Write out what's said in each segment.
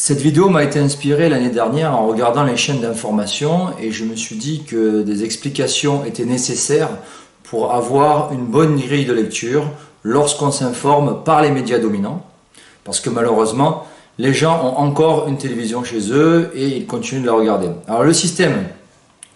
Cette vidéo m'a été inspirée l'année dernière en regardant les chaînes d'information et je me suis dit que des explications étaient nécessaires pour avoir une bonne grille de lecture lorsqu'on s'informe par les médias dominants. Parce que malheureusement, les gens ont encore une télévision chez eux et ils continuent de la regarder. Alors le système,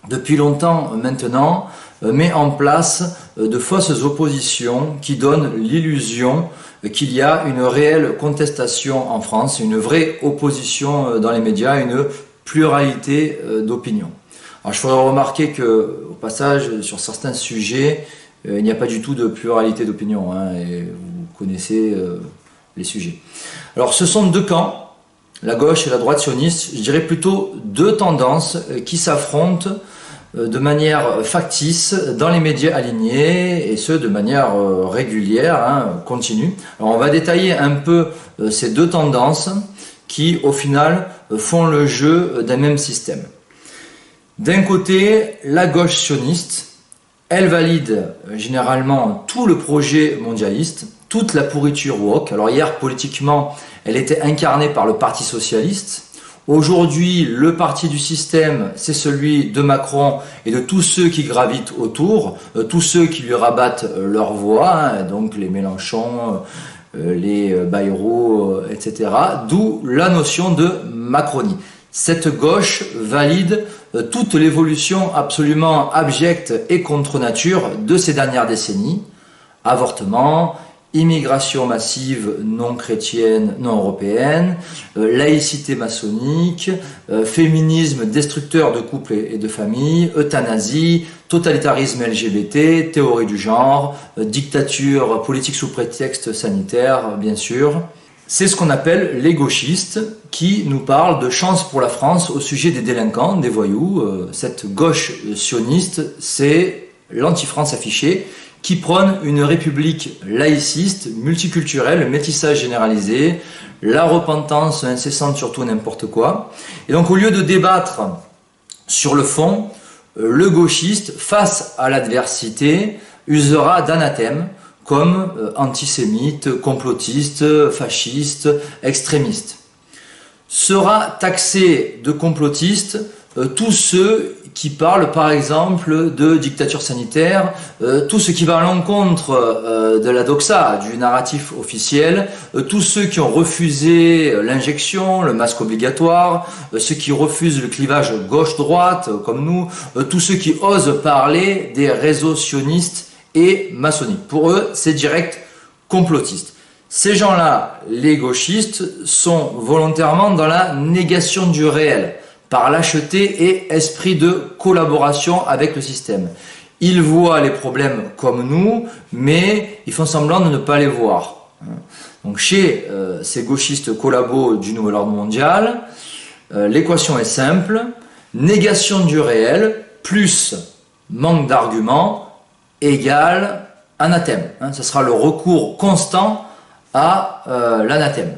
depuis longtemps maintenant, met en place de fausses oppositions qui donnent l'illusion qu'il y a une réelle contestation en France, une vraie opposition dans les médias, une pluralité d'opinions. Alors je ferai remarquer que, au passage, sur certains sujets, il n'y a pas du tout de pluralité d'opinions, et vous connaissez les sujets. Alors ce sont deux camps, la gauche et la droite sioniste, je dirais plutôt deux tendances qui s'affrontent de manière factice dans les médias alignés et ce de manière régulière, continue. Alors on va détailler un peu ces deux tendances qui au final font le jeu d'un même système. D'un côté, la gauche sioniste, elle valide généralement tout le projet mondialiste, toute la pourriture woke. Alors hier, politiquement, elle était incarnée par le Parti socialiste. Aujourd'hui, le parti du système, c'est celui de Macron et de tous ceux qui gravitent autour, tous ceux qui lui rabattent leur voix, donc les Mélenchon, les Bayrou, etc. D'où la notion de Macronie. Cette gauche valide toute l'évolution absolument abjecte et contre nature de ces dernières décennies. Avortement, immigration massive non chrétienne, non européenne, laïcité maçonnique, féminisme destructeur de couples et de familles, euthanasie, totalitarisme LGBT, théorie du genre, dictature politique sous prétexte sanitaire, bien sûr. C'est ce qu'on appelle les gauchistes qui nous parlent de chance pour la France au sujet des délinquants, des voyous. Cette gauche sioniste, c'est l'anti-France affichée, qui prône une république laïciste, multiculturelle, métissage généralisé, la repentance incessante sur tout n'importe quoi. Et donc au lieu de débattre sur le fond, le gauchiste, face à l'adversité, usera d'anathèmes comme antisémite, complotiste, fasciste, extrémiste. Sera taxé de complotiste tous ceux qui parlent par exemple de dictature sanitaire, tout ce qui va à l'encontre de la doxa, du narratif officiel, tous ceux qui ont refusé l'injection, le masque obligatoire, ceux qui refusent le clivage gauche-droite comme nous, tous ceux qui osent parler des réseaux sionistes et maçonniques. Pour eux, c'est direct complotiste. Ces gens-là, les gauchistes, sont volontairement dans la négation du réel, par lâcheté et esprit de collaboration avec le système. Ils voient les problèmes comme nous, mais ils font semblant de ne pas les voir. Donc chez ces gauchistes collabos du nouvel ordre mondial, l'équation est simple, négation du réel plus manque d'arguments égale anathème. Ce sera le recours constant à l'anathème.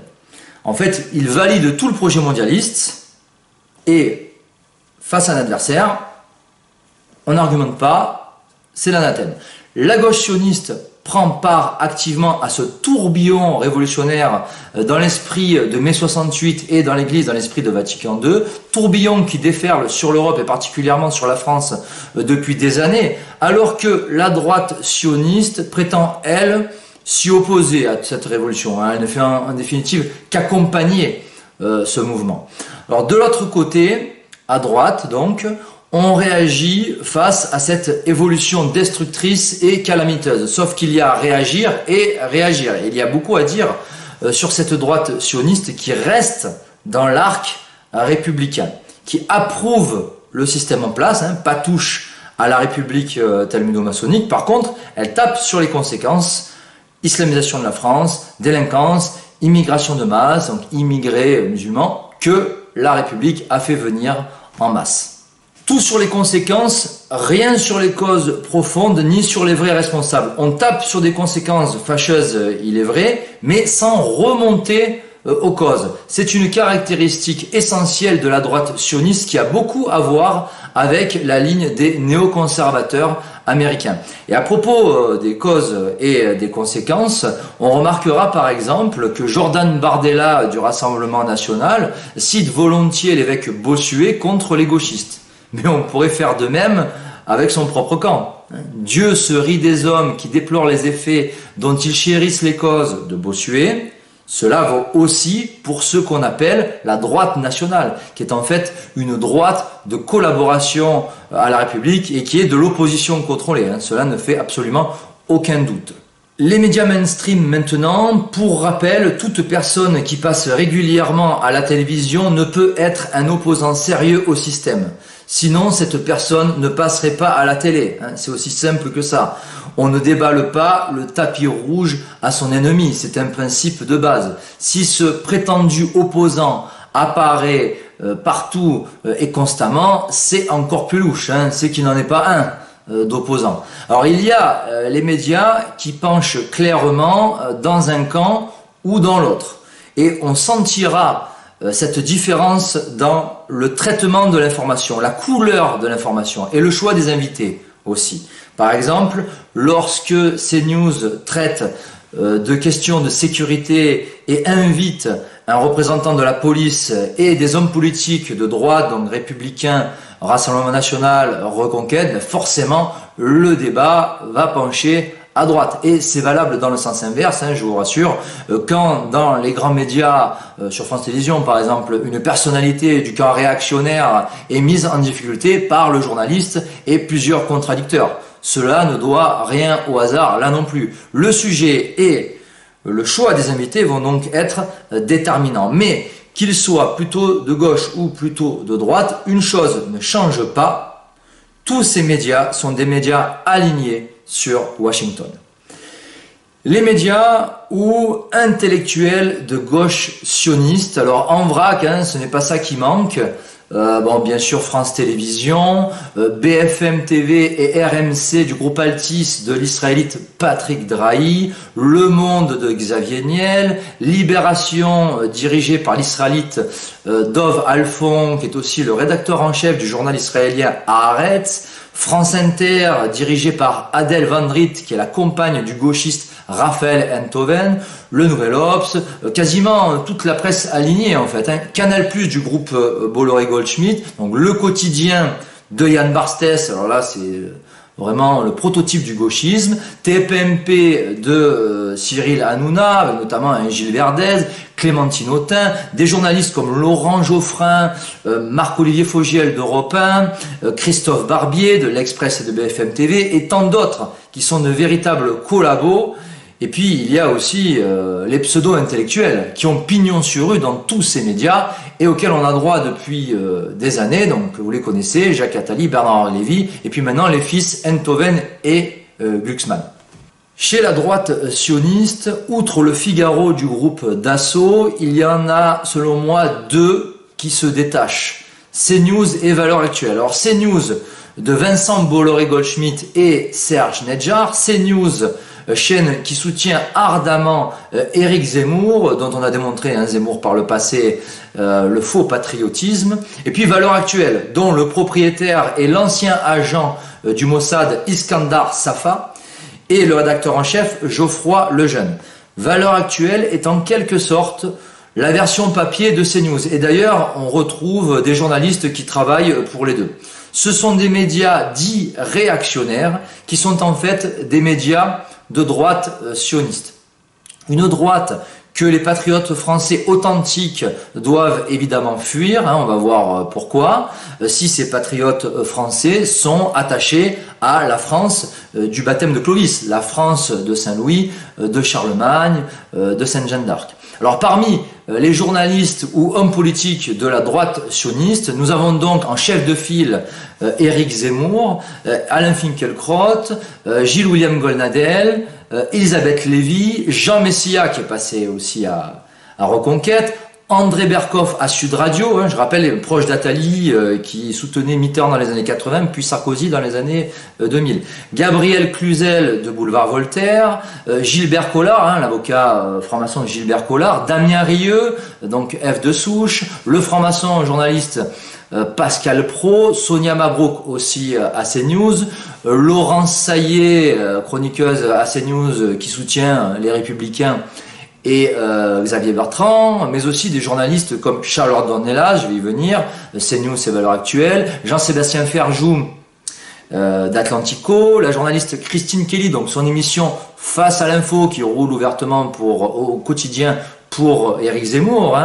En fait, ils valident tout le projet mondialiste, et face à un adversaire, on n'argumente pas, c'est l'anathème. La gauche sioniste prend part activement à ce tourbillon révolutionnaire dans l'esprit de mai 68 et dans l'Église, dans l'esprit de Vatican II, tourbillon qui déferle sur l'Europe et particulièrement sur la France depuis des années, alors que la droite sioniste prétend, elle, s'y opposer à cette révolution. Elle ne fait en définitive qu'accompagner ce mouvement. Alors de l'autre côté, à droite donc, on réagit face à cette évolution destructrice et calamiteuse. Sauf qu'il y a réagir et réagir. Et il y a beaucoup à dire sur cette droite sioniste qui reste dans l'arc républicain, qui approuve le système en place, pas touche à la république talmudo-maçonnique. Par contre, elle tape sur les conséquences, islamisation de la France, délinquance, immigration de masse, donc immigrés musulmans, que la République a fait venir en masse. Tout sur les conséquences, rien sur les causes profondes, ni sur les vrais responsables. On tape sur des conséquences fâcheuses, il est vrai, mais sans remonter aux causes. C'est une caractéristique essentielle de la droite sioniste qui a beaucoup à voir avec la ligne des néoconservateurs américain. Et à propos des causes et des conséquences, on remarquera par exemple que Jordan Bardella du Rassemblement national cite volontiers l'évêque Bossuet contre les gauchistes. Mais on pourrait faire de même avec son propre camp. Dieu se rit des hommes qui déplorent les effets dont ils chérissent les causes de Bossuet. Cela vaut aussi pour ce qu'on appelle la droite nationale, qui est en fait une droite de collaboration à la République et qui est de l'opposition contrôlée. Cela ne fait absolument aucun doute. Les médias mainstream maintenant, pour rappel, toute personne qui passe régulièrement à la télévision ne peut être un opposant sérieux au système. Sinon, cette personne ne passerait pas à la télé. C'est aussi simple que ça. On ne déballe pas le tapis rouge à son ennemi. C'est un principe de base. Si ce prétendu opposant apparaît partout et constamment, c'est encore plus louche. C'est qu'il n'en est pas un d'opposant. Alors il y a les médias qui penchent clairement dans un camp ou dans l'autre. Et on sentira cette différence dans le traitement de l'information, la couleur de l'information et le choix des invités aussi. Par exemple, lorsque CNews traite de questions de sécurité et invite un représentant de la police et des hommes politiques de droite, donc républicains, Rassemblement national, Reconquête, forcément le débat va pencher à droite. Et c'est valable dans le sens inverse, je vous rassure, quand dans les grands médias, sur France Télévisions par exemple, une personnalité du camp réactionnaire est mise en difficulté par le journaliste et plusieurs contradicteurs. Cela ne doit rien au hasard, là non plus. Le sujet et le choix des invités vont donc être déterminants. Mais qu'ils soient plutôt de gauche ou plutôt de droite, une chose ne change pas, tous ces médias sont des médias alignés sur Washington. Les médias ou intellectuels de gauche sioniste, alors en vrac, ce n'est pas ça qui manque. Bien sûr France Télévisions, BFM TV et RMC du groupe Altis de l'israélite Patrick Drahi, Le Monde de Xavier Niel, Libération dirigée par l'israélite Dov Alfon, qui est aussi le rédacteur en chef du journal israélien Haaretz, France Inter dirigée par Adèle Van Driet, qui est la compagne du gauchiste Raphaël Enthoven, le Nouvel Obs, quasiment toute la presse alignée en fait. Canal+ du groupe Bolloré-Goldschmidt, donc le quotidien de Yann Barthès, alors là c'est vraiment le prototype du gauchisme, TPMP de Cyril Hanouna, avec notamment Gilles Verdez, Clémentine Autain, des journalistes comme Laurent Geoffrin, Marc-Olivier Fogiel d'Europe 1, Christophe Barbier de l'Express et de BFM TV, et tant d'autres qui sont de véritables collabos. Et puis il y a aussi les pseudo-intellectuels qui ont pignon sur rue dans tous ces médias et auxquels on a droit depuis des années, donc vous les connaissez, Jacques Attali, Bernard Lévy, et puis maintenant les fils Enthoven et Glucksmann. Chez la droite sioniste, outre le Figaro du groupe Dassault, il y en a selon moi deux qui se détachent, CNews et Valeurs Actuelles. Alors CNews de Vincent Bolloré-Goldschmidt et Serge Nedjar, CNews, chaîne qui soutient ardemment Éric Zemmour, dont on a démontré Zemmour par le passé le faux patriotisme, et puis Valeurs Actuelles, dont le propriétaire est l'ancien agent du Mossad Iskandar Safa et le rédacteur en chef Geoffroy Lejeune. Valeurs Actuelles est en quelque sorte la version papier de CNews, et d'ailleurs on retrouve des journalistes qui travaillent pour les deux. Ce sont des médias dits réactionnaires qui sont en fait des médias de droite sioniste. Une droite que les patriotes français authentiques doivent évidemment fuir, on va voir pourquoi, si ces patriotes français sont attachés à la France du baptême de Clovis, la France de Saint-Louis, de Charlemagne, de Sainte-Jeanne d'Arc. Alors parmi les journalistes ou hommes politiques de la droite sioniste, nous avons donc en chef de file Éric Zemmour, Alain Finkielkraut, Gilles-William Goldnadel, Elisabeth Lévy, Jean Messia qui est passé aussi à Reconquête, André Berkoff à Sud Radio, je rappelle, proche d'Attali qui soutenait Mitterrand dans les années 80, puis Sarkozy dans les années 2000. Gabriel Cluzel de Boulevard Voltaire, Gilbert Collard, l'avocat franc-maçon Gilbert Collard, Damien Rieu, donc F de souche, le franc-maçon journaliste Pascal Praud, Sonia Mabrouk aussi à CNews, Laurence Saillet, chroniqueuse à CNews qui soutient les Républicains, et Xavier Bertrand, mais aussi des journalistes comme Charlotte Dornelas, je vais y venir, CNews et Valeurs Actuelles, Jean-Sébastien Ferjou d'Atlantico, la journaliste Christine Kelly, donc son émission Face à l'info qui roule ouvertement au quotidien pour Éric Zemmour,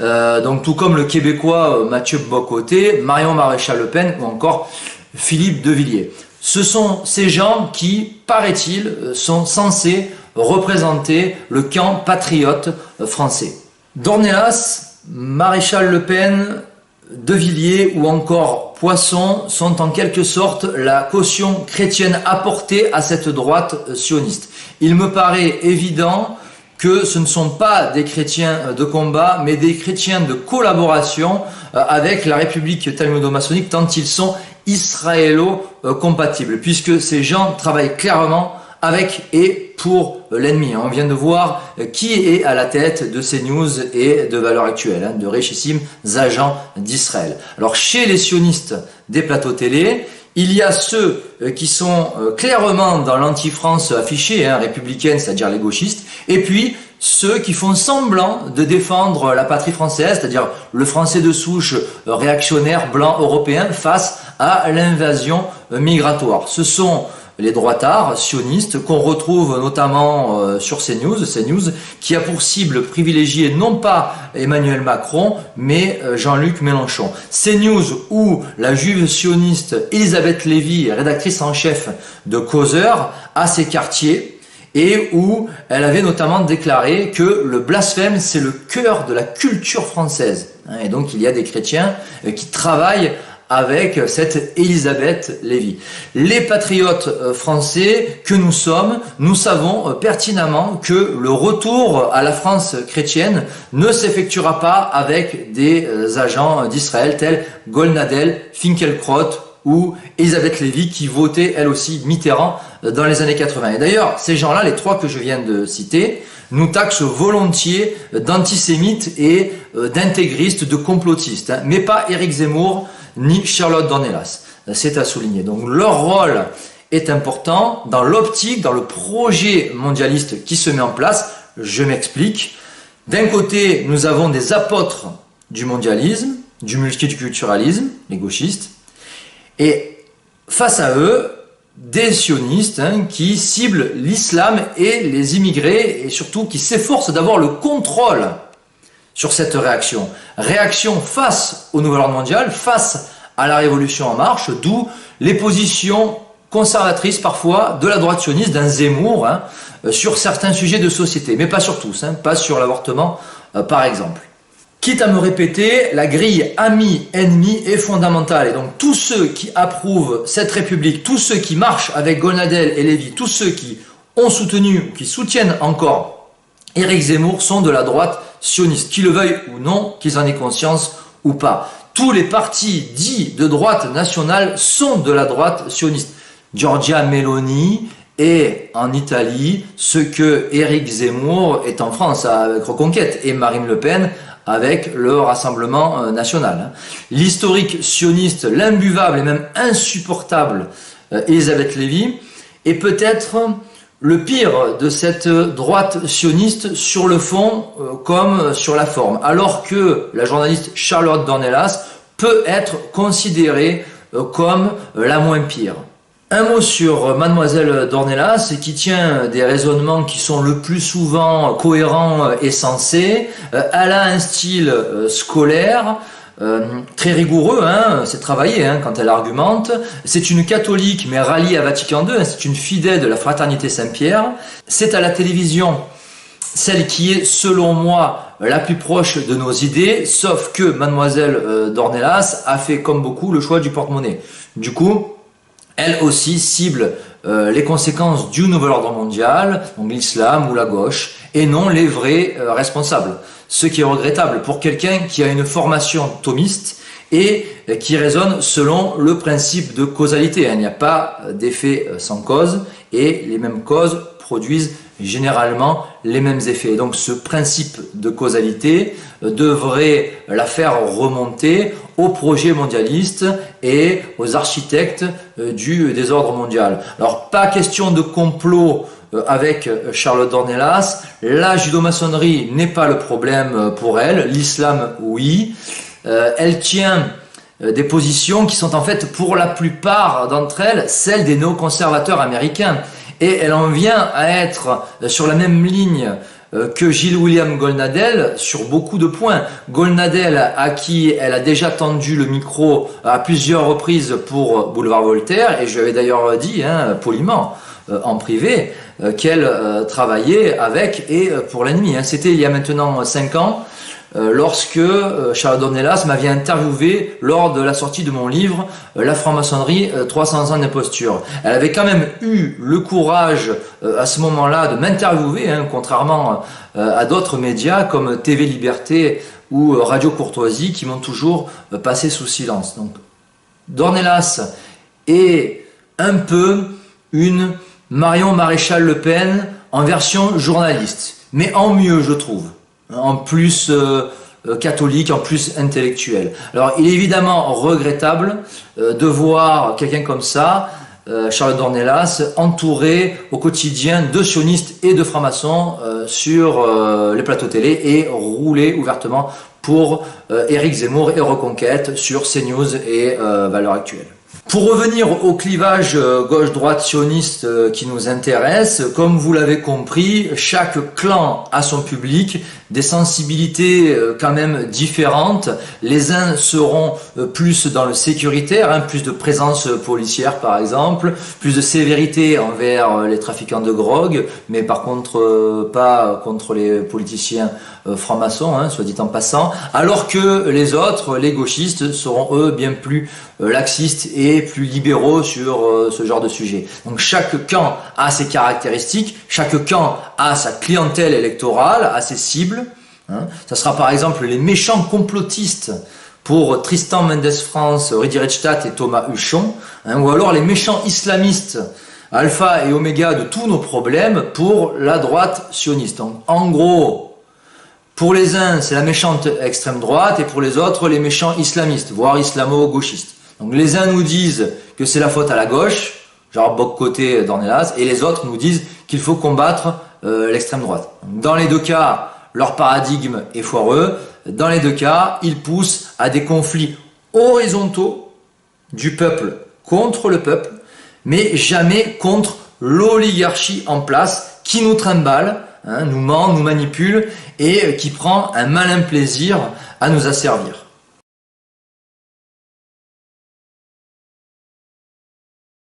donc tout comme le Québécois Mathieu Bocoté, Marion Maréchal-Le Pen ou encore Philippe de Villiers. Ce sont ces gens qui, paraît-il, sont censés représenter le camp patriote français. Dornelas, Maréchal-Le Pen, De Villiers ou encore Poisson sont en quelque sorte la caution chrétienne apportée à cette droite sioniste. Il me paraît évident que ce ne sont pas des chrétiens de combat, mais des chrétiens de collaboration avec la République talmudo-maçonnique, tant ils sont israélo-compatibles, puisque ces gens travaillent clairement avec et pour l'ennemi. On vient de voir qui est à la tête de CNews et de Valeurs Actuelles, de richissimes agents d'Israël. Alors chez les sionistes des plateaux télé, il y a ceux qui sont clairement dans l'anti-France affichée, républicaine, c'est-à-dire les gauchistes, et puis ceux qui font semblant de défendre la patrie française, c'est-à-dire le français de souche réactionnaire blanc européen face à l'invasion migratoire. Ce sont les droitards sionistes qu'on retrouve notamment sur CNews, qui a pour cible privilégiée non pas Emmanuel Macron, mais Jean-Luc Mélenchon. CNews où la juive sioniste Elisabeth Lévy, rédactrice en chef de Causeur, a ses quartiers, et où elle avait notamment déclaré que le blasphème, c'est le cœur de la culture française. Et donc il y a des chrétiens qui travaillent avec cette Elisabeth Lévy. Les patriotes français que nous sommes, nous savons pertinemment que le retour à la France chrétienne ne s'effectuera pas avec des agents d'Israël tels Golnadel, Finkielkraut ou Elisabeth Lévy qui votait elle aussi Mitterrand dans les années 80. Et d'ailleurs, ces gens-là, les trois que je viens de citer, nous taxent volontiers d'antisémites et d'intégristes, de complotistes, mais pas Éric Zemmour ni Charlotte Dornelas. C'est à souligner. Donc leur rôle est important dans l'optique, dans le projet mondialiste qui se met en place. Je m'explique. D'un côté, nous avons des apôtres du mondialisme, du multiculturalisme, les gauchistes, et face à eux, des sionistes qui ciblent l'islam et les immigrés, et surtout qui s'efforcent d'avoir le contrôle sur cette réaction. Réaction face au nouvel ordre mondial, face à la révolution en marche, d'où les positions conservatrices parfois de la droite sioniste, d'un Zemmour, sur certains sujets de société, mais pas sur tous, pas sur l'avortement par exemple. Quitte à me répéter, la grille amis-ennemis est fondamentale. Et donc tous ceux qui approuvent cette République, tous ceux qui marchent avec Golnadel et Lévy, tous ceux qui ont soutenu, qui soutiennent encore Éric Zemmour sont de la droite sioniste, qu'ils le veuillent ou non, qu'ils en aient conscience ou pas. Tous les partis dits de droite nationale sont de la droite sioniste. Giorgia Meloni est en Italie ce que Éric Zemmour est en France avec Reconquête et Marine Le Pen avec le Rassemblement national. L'historique sioniste, l'imbuvable et même insupportable Elisabeth Lévy est peut-être le pire de cette droite sioniste sur le fond comme sur la forme, alors que la journaliste Charlotte Dornelas peut être considérée comme la moins pire. Un mot sur Mademoiselle Dornelas, qui tient des raisonnements qui sont le plus souvent cohérents et sensés. Elle a un style scolaire, très rigoureux, c'est travaillé quand elle argumente. C'est une catholique mais ralliée à Vatican II, c'est une fidèle de la fraternité Saint-Pierre. C'est à la télévision celle qui est, selon moi, la plus proche de nos idées, sauf que Mademoiselle Dornelas a fait, comme beaucoup, le choix du porte-monnaie. Du coup, elle aussi cible les conséquences du nouvel ordre mondial, donc l'islam ou la gauche, et non les vrais responsables. Ce qui est regrettable pour quelqu'un qui a une formation thomiste et qui raisonne selon le principe de causalité. Il n'y a pas d'effet sans cause, et les mêmes causes produisent généralement les mêmes effets. Donc ce principe de causalité devrait la faire remonter aux projets mondialistes et aux architectes du désordre mondial. Alors pas question de complot avec Charlotte Dornelas, la judo-maçonnerie n'est pas le problème pour elle, l'islam oui, elle tient des positions qui sont en fait pour la plupart d'entre elles celles des néoconservateurs américains et elle en vient à être sur la même ligne que Gilles William Goldnadel sur beaucoup de points. Goldnadel à qui elle a déjà tendu le micro à plusieurs reprises pour Boulevard Voltaire et je lui avais d'ailleurs dit poliment en privé qu'elle travaillait avec et pour l'ennemi. C'était il y a maintenant 5 ans lorsque Charlotte Dornelas m'avait interviewé lors de la sortie de mon livre La franc-maçonnerie 300 ans d'imposture. Elle avait quand même eu le courage à ce moment-là de m'interviewer, contrairement à d'autres médias comme TV Liberté ou Radio Courtoisie qui m'ont toujours passé sous silence. Donc Dornelas est un peu une Marion Maréchal Le Pen en version journaliste, mais en mieux je trouve, en plus catholique, en plus intellectuel. Alors il est évidemment regrettable de voir quelqu'un comme ça, Charlotte Dornelas, entouré au quotidien de sionistes et de francs-maçons sur les plateaux télé et rouler ouvertement pour Éric Zemmour et Reconquête sur CNews et Valeurs Actuelles. Pour revenir au clivage gauche-droite sioniste qui nous intéresse, comme vous l'avez compris, chaque clan a son public, des sensibilités quand même différentes. Les uns seront plus dans le sécuritaire, plus de présence policière par exemple, plus de sévérité envers les trafiquants de drogue, mais par contre pas contre les politiciens francs-maçons, soit dit en passant, alors que les autres, les gauchistes, seront eux bien plus laxistes et plus libéraux sur ce genre de sujet. Donc chaque camp a ses caractéristiques, chaque camp a sa clientèle électorale, a ses cibles. Ça sera par exemple les méchants complotistes pour Tristan Mendes France, Rudi Redstadt et Thomas Huchon, ou alors les méchants islamistes, alpha et oméga de tous nos problèmes pour la droite sioniste. Donc en gros, pour les uns c'est la méchante extrême droite et pour les autres les méchants islamistes, voire islamo-gauchistes. Donc les uns nous disent que c'est la faute à la gauche, genre Boc-Côté, Dornelas, et les autres nous disent qu'il faut combattre l'extrême droite. Donc, dans les deux cas, leur paradigme est foireux. Dans les deux cas, ils poussent à des conflits horizontaux du peuple contre le peuple, mais jamais contre l'oligarchie en place qui nous trimballe, nous ment, nous manipule et qui prend un malin plaisir à nous asservir.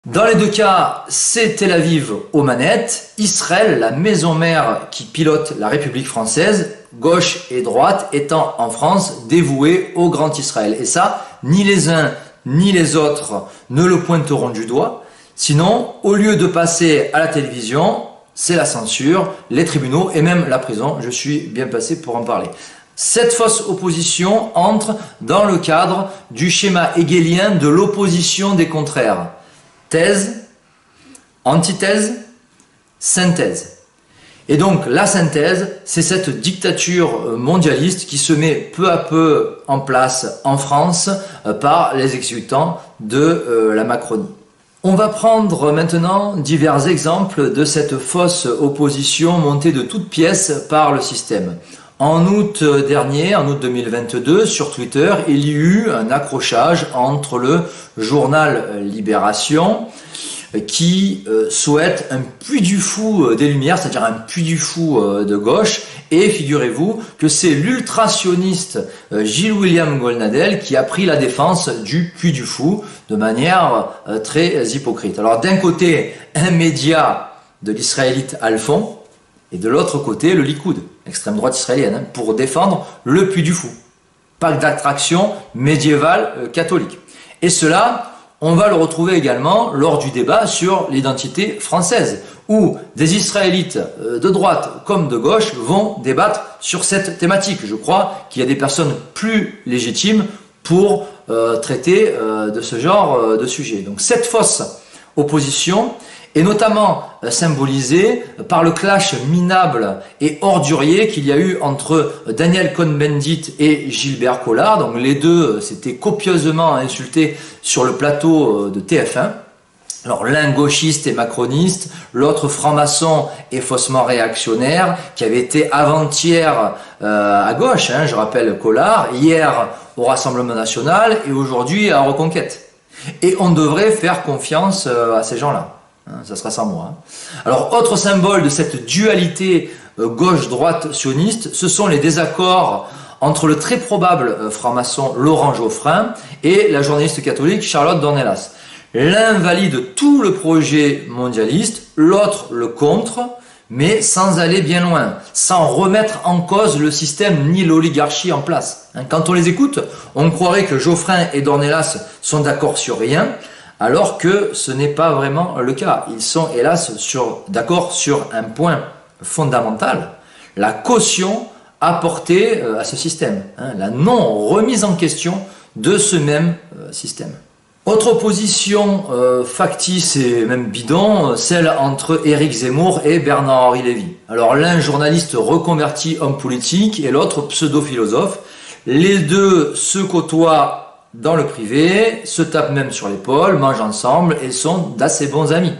Dans les deux cas, c'est Tel Aviv aux manettes, Israël, la maison mère qui pilote la République française, gauche et droite étant en France dévoués au grand Israël. Et ça, ni les uns ni les autres ne le pointeront du doigt. Sinon, au lieu de passer à la télévision, c'est la censure, les tribunaux et même la prison. Je suis bien passé pour en parler. Cette fausse opposition entre dans le cadre du schéma hégélien de l'opposition des contraires. Thèse, antithèse, synthèse. Et donc la synthèse, c'est cette dictature mondialiste qui se met peu à peu en place en France par les exécutants de la Macronie. On va prendre maintenant divers exemples de cette fausse opposition montée de toutes pièces par le système. En août dernier, en août 2022, sur Twitter, il y eut un accrochage entre le journal Libération qui souhaite un puits du fou des Lumières, c'est-à-dire un puits du fou de gauche, et figurez-vous que c'est l'ultrationniste Gilles William Goldnadel qui a pris la défense du puits du fou de manière très hypocrite. Alors d'un côté, un média de l'israélite Al-Fon, et de l'autre côté, le Likoud, extrême droite israélienne, pour défendre le Puy du Fou. Parc d'attraction médiéval catholique. Et cela, on va le retrouver également lors du débat sur l'identité française, où des Israélites de droite comme de gauche vont débattre sur cette thématique. Je crois qu'il y a des personnes plus légitimes pour traiter de ce genre de sujet. Donc cette fausse opposition et notamment symbolisé par le clash minable et ordurier qu'il y a eu entre Daniel Cohn-Bendit et Gilbert Collard. Donc les deux s'étaient copieusement insultés sur le plateau de TF1. Alors l'un gauchiste et macroniste, l'autre franc-maçon et faussement réactionnaire, qui avait été avant-hier à gauche, je rappelle Collard, hier au Rassemblement National et aujourd'hui à Reconquête. Et on devrait faire confiance à ces gens-là. Ça sera sans moi. Alors, autre symbole de cette dualité gauche-droite sioniste, ce sont les désaccords entre le très probable franc-maçon Laurent Geoffrin et la journaliste catholique Charlotte Dornelas. L'un valide tout le projet mondialiste, l'autre le contre, mais sans aller bien loin, sans remettre en cause le système ni l'oligarchie en place. Quand on les écoute, on croirait que Geoffrin et Dornelas sont d'accord sur rien, alors que ce n'est pas vraiment le cas. Ils sont hélas d'accord sur un point fondamental, la caution apportée à ce système, la non-remise en question de ce même système. Autre opposition factice et même bidon, celle entre Éric Zemmour et Bernard-Henri Lévy. Alors l'un journaliste reconverti homme politique et l'autre pseudo-philosophe. Les deux se côtoient dans le privé, se tapent même sur l'épaule, mangent ensemble et sont d'assez bons amis.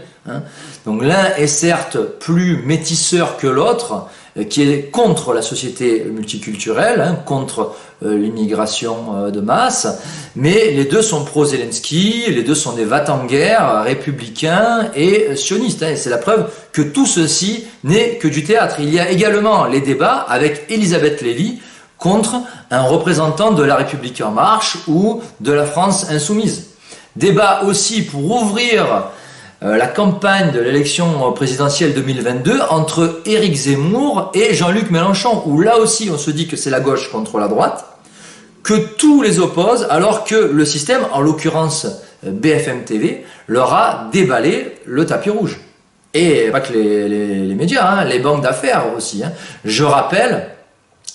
Donc l'un est certes plus métisseur que l'autre, qui est contre la société multiculturelle, contre l'immigration de masse, mais les deux sont pro-Zelensky, les deux sont des va-t-en-guerre républicains et sionistes. Et c'est la preuve que tout ceci n'est que du théâtre. Il y a également les débats avec Elisabeth Lévy contre un représentant de La République En Marche ou de la France Insoumise. Débat aussi pour ouvrir la campagne de l'élection présidentielle 2022 entre Éric Zemmour et Jean-Luc Mélenchon, où là aussi on se dit que c'est la gauche contre la droite, que tous les opposent, alors que le système, en l'occurrence BFM TV, leur a déballé le tapis rouge. Et pas que les médias, les banques d'affaires aussi. Je rappelle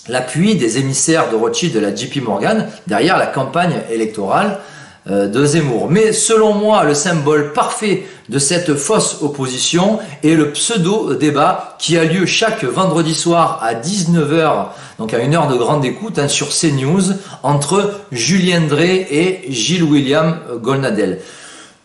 l'appui des émissaires de Rothschild de la JP Morgan derrière la campagne électorale de Zemmour. Mais selon moi, le symbole parfait de cette fausse opposition est le pseudo-débat qui a lieu chaque vendredi soir à 19h, donc à une heure de grande écoute, sur CNews, entre Julien Drey et Gilles-William Goldnadel.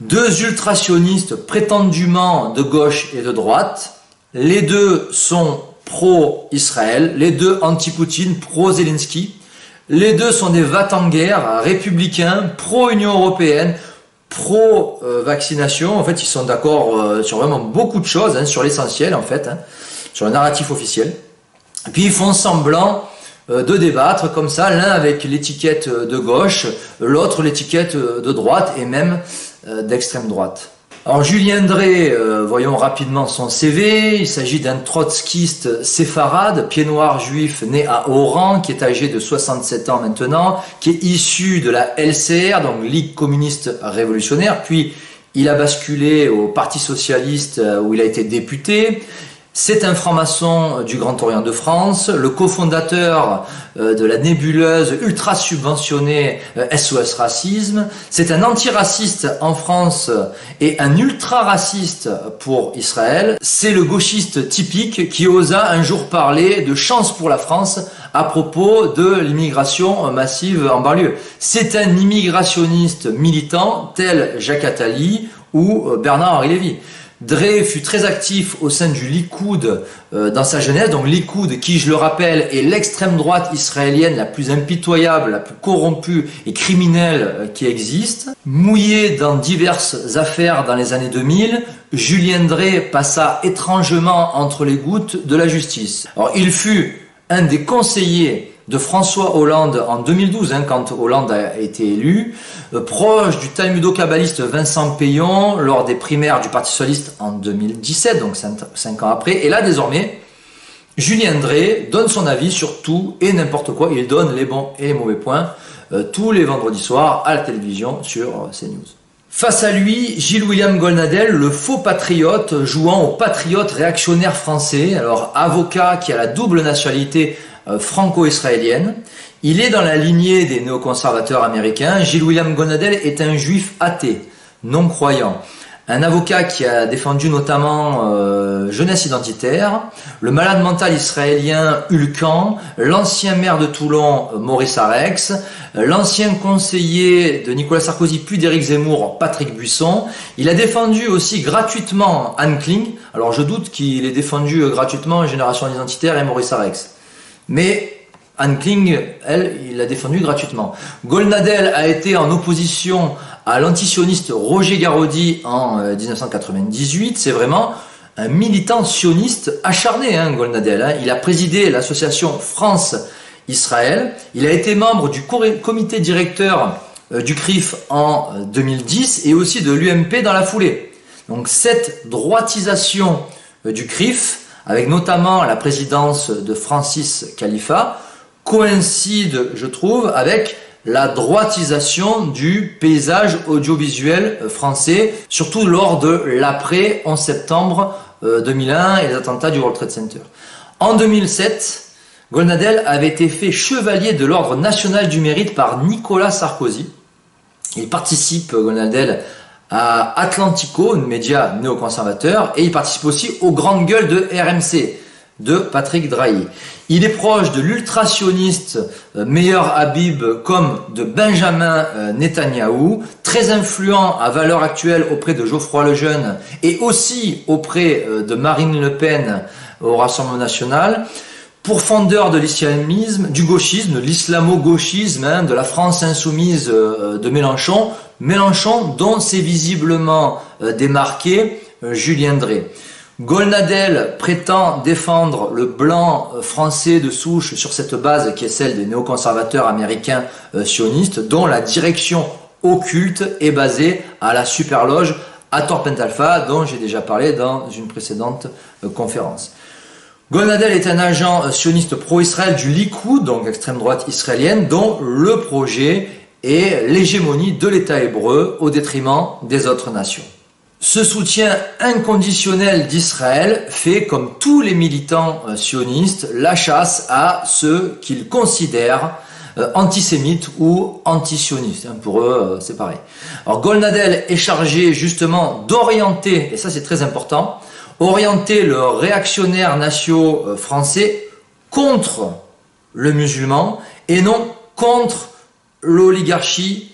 Deux ultrasionistes prétendument de gauche et de droite. Les deux sont pro-Israël, les deux anti-Poutine, pro-Zelensky. Les deux sont des va-t-en-guerre républicains, pro-Union européenne, pro-vaccination. En fait, ils sont d'accord sur vraiment beaucoup de choses, sur l'essentiel, en fait, sur le narratif officiel. Et puis, ils font semblant de débattre comme ça, l'un avec l'étiquette de gauche, l'autre l'étiquette de droite et même d'extrême droite. Alors Julien Drey, voyons rapidement son CV, il s'agit d'un trotskiste séfarade, pied noir juif né à Oran, qui est âgé de 67 ans maintenant, qui est issu de la LCR, donc Ligue communiste révolutionnaire, puis il a basculé au Parti socialiste où il a été député. C'est un franc-maçon du Grand Orient de France, le cofondateur de la nébuleuse ultra subventionnée SOS Racisme. C'est un antiraciste en France et un ultra-raciste pour Israël. C'est le gauchiste typique qui osa un jour parler de chance pour la France à propos de l'immigration massive en banlieue. C'est un immigrationniste militant tel Jacques Attali ou Bernard-Henri Lévy. Drey fut très actif au sein du Likoud dans sa jeunesse, donc Likoud qui, je le rappelle, est l'extrême droite israélienne la plus impitoyable, la plus corrompue et criminelle qui existe. Mouillé dans diverses affaires dans les années 2000, Julien Drey passa étrangement entre les gouttes de la justice. Alors, il fut un des conseillers de François Hollande en 2012, quand Hollande a été élu, proche du talmudo-kabbaliste Vincent Payon lors des primaires du Parti socialiste en 2017, donc 5 ans après. Et là, désormais, Julien Drey donne son avis sur tout et n'importe quoi. Il donne les bons et les mauvais points tous les vendredis soirs à la télévision sur CNews. Face à lui, Gilles-William Goldnadel, le faux patriote jouant au patriote réactionnaire français, alors avocat qui a la double nationalité franco-israélienne. Il est dans la lignée des néoconservateurs américains. Gilles-William Goldnadel est un juif athée, non-croyant, un avocat qui a défendu notamment Jeunesse Identitaire, le malade mental israélien Ulkan, l'ancien maire de Toulon Maurice Arex, l'ancien conseiller de Nicolas Sarkozy puis d'Éric Zemmour Patrick Buisson. Il a défendu aussi gratuitement Anne Kling. Alors je doute qu'il ait défendu gratuitement Génération Identitaire et Maurice Arex. Mais Anne Kling, elle, il l'a défendu gratuitement. Golnadel a été en opposition à l'antisioniste Roger Garaudy en 1998. C'est vraiment un militant sioniste acharné, Golnadel. Il a présidé l'association France-Israël. Il a été membre du comité directeur du CRIF en 2010 et aussi de l'UMP dans la foulée. Donc cette droitisation du CRIF, avec notamment la présidence de Francis Khalifa, coïncide, je trouve, avec la droitisation du paysage audiovisuel français, surtout lors de l'après 11 septembre 2001 et les attentats du World Trade Center. En 2007, Golnadel avait été fait chevalier de l'Ordre national du mérite par Nicolas Sarkozy. Il participe, Golnadel, à Atlantico, un média néoconservateur, et il participe aussi aux grandes gueules de RMC, de Patrick Drahi. Il est proche de l'ultra-sioniste Meir Habib comme de Benjamin Netanyahou, très influent à valeur actuelle auprès de Geoffroy Lejeune et aussi auprès de Marine Le Pen au Rassemblement national, pourfendeur de l'islamisme, du gauchisme, de l'islamo-gauchisme, de la France insoumise de Mélenchon, Mélenchon dont s'est visiblement démarqué Julien Drey. Golnadel prétend défendre le blanc français de souche sur cette base qui est celle des néoconservateurs américains sionistes, dont la direction occulte est basée à la Superloge Hathor Pentalpha, dont j'ai déjà parlé dans une précédente conférence. Golnadel est un agent sioniste pro-Israël du Likoud, donc extrême droite israélienne, dont le projet est l'hégémonie de l'État hébreu au détriment des autres nations. Ce soutien inconditionnel d'Israël fait, comme tous les militants sionistes, la chasse à ceux qu'ils considèrent antisémites ou antisionistes. Pour eux, c'est pareil. Alors Golnadel est chargé justement d'orienter, et ça c'est très important, orienter le réactionnaire national français contre le musulman et non contre l'oligarchie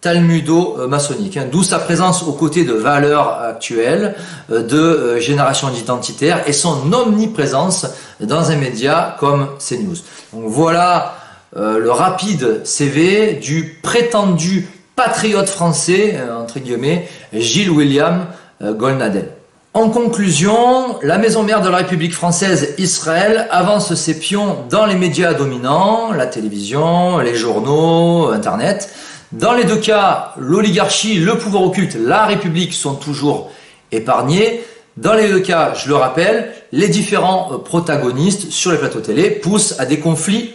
talmudo-maçonnique, d'où sa présence aux côtés de valeurs actuelles, de génération identitaire et son omniprésence dans un média comme CNews. Donc voilà le rapide CV du prétendu patriote français, entre guillemets, Gilles William Golnadel. En conclusion, la maison mère de la République française, Israël, avance ses pions dans les médias dominants, la télévision, les journaux, Internet. Dans les deux cas, l'oligarchie, le pouvoir occulte, la République sont toujours épargnés. Dans les deux cas, je le rappelle, les différents protagonistes sur les plateaux télé poussent à des conflits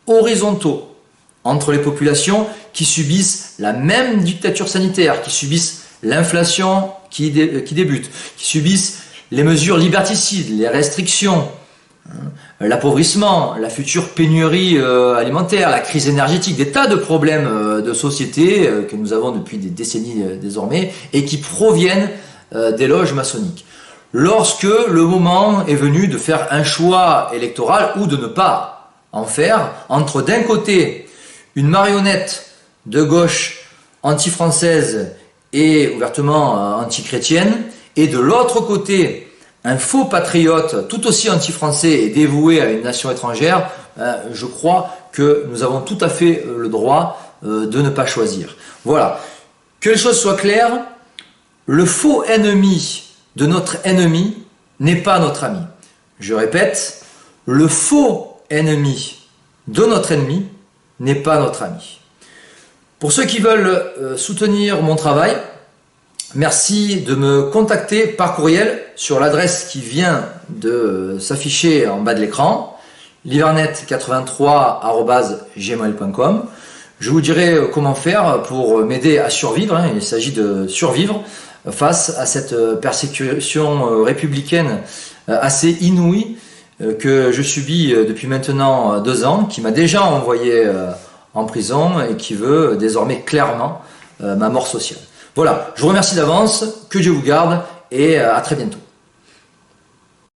horizontaux entre les populations qui subissent la même dictature sanitaire, qui subissent l'inflation qui débute, qui subissent les mesures liberticides, les restrictions, l'appauvrissement, la future pénurie alimentaire, la crise énergétique, des tas de problèmes de société que nous avons depuis des décennies désormais et qui proviennent des loges maçonniques. Lorsque le moment est venu de faire un choix électoral ou de ne pas en faire, entre d'un côté une marionnette de gauche anti-française et ouvertement anti-chrétienne, et de l'autre côté un faux patriote tout aussi anti-français et dévoué à une nation étrangère, je crois que nous avons tout à fait le droit de ne pas choisir. Voilà, que les choses soient claires, le faux ennemi de notre ennemi n'est pas notre ami. Je répète, le faux ennemi de notre ennemi n'est pas notre ami. Pour ceux qui veulent soutenir mon travail, merci de me contacter par courriel sur l'adresse qui vient de s'afficher en bas de l'écran, livernet83@gmail.com. Je vous dirai comment faire pour m'aider à survivre. Il s'agit de survivre face à cette persécution républicaine assez inouïe que je subis depuis maintenant 2 ans, qui m'a déjà envoyé en prison et qui veut désormais clairement ma mort sociale. Voilà, je vous remercie d'avance, que Dieu vous garde et à très bientôt.